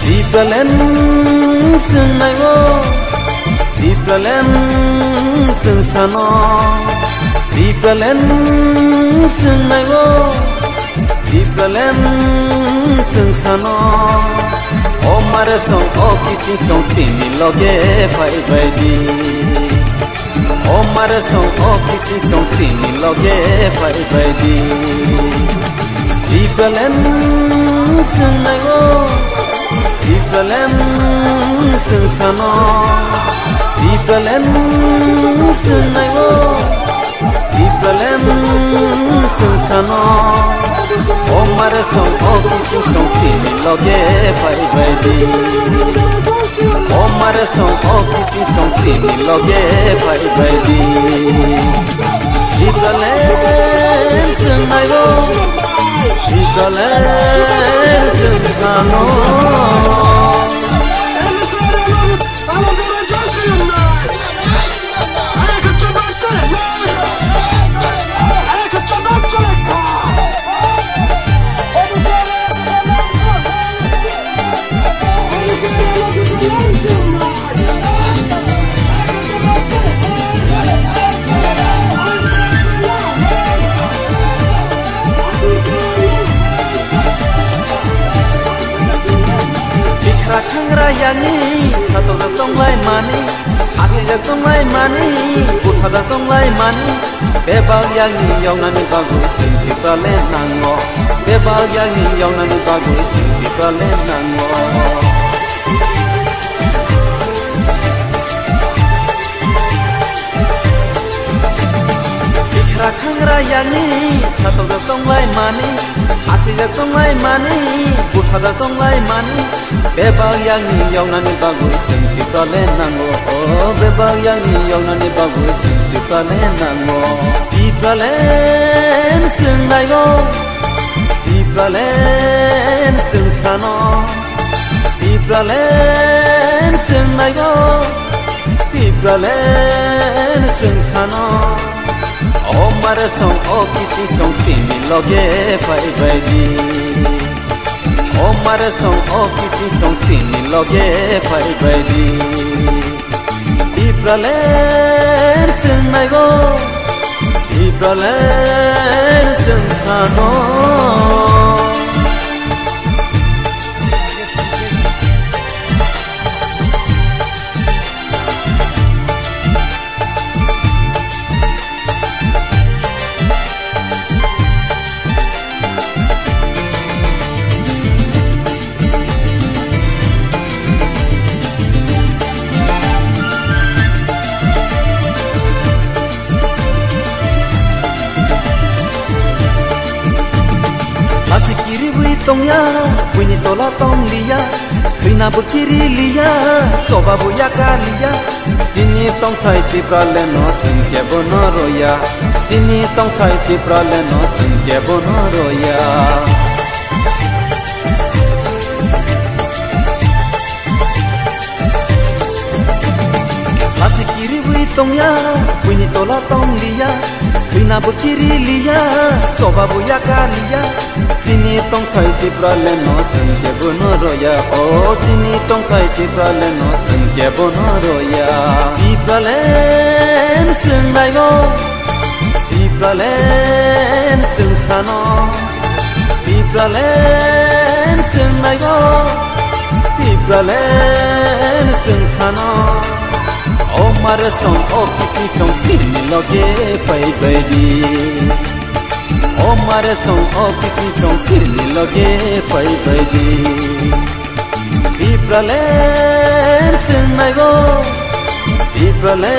Dipelen senaigo, dipelen sensano, dipelen senaigo, dipelen sensano. Omar song o kisi song sini loge pai bai di. Omar song o kisi song sini loge pai bai di. Dipelen senaigo. Dipelen sensano, dipelen senaigo, dipelen sensano. Omar song o kisi song sini loge pai bai di. Omar song o kisi song sini loge pai bai di. Dipelen senaigo, dipelen sensano. Yani satu datang lai mani, asih datang lai mani, putra datang lai mani. Bebal yang ni yang nani bagus, singki balen nango. Bebal yang ni yang nani bagus, singki balen nango. Rakang raya ni satu datang lai mani, asih datang lai mani, putra datang lai mani. Bebal yang ni yang nani bagus, singki balen nango. Oh, bebal yang ni yang nani bagus, singki balen nango. Dipelen senaigo, dipelen sensano, dipelen senaigo, dipelen sensano. Omar song o kisi song sini loge pai bai di. Omar song o kisi song sini loge pai bai di. Dipelen senaigo, dipelen sensano. Tong ya, bunyi tola tong liya, kena berkiri liya, soba buya kaliya. Sini tong thai tipraleno, singke bonoroya. Sini tong thai tipraleno, singke bonoroya. Masih kiri bunyi tong ya, bunyi tola tong liya, kena berkiri liya, soba buya kaliya. Sini tong thai tipraleno, singke bonoroya. Oh, sini tong thai tipraleno, singke bonoroya. Dipelen senaigo, dipelen sensano, dipelen senaigo, dipelen sensano. Omar song o kisi song sini loge pai bai di. Omar song o kisi song sini loge pai bai di. Dipelen senaigo, dipelen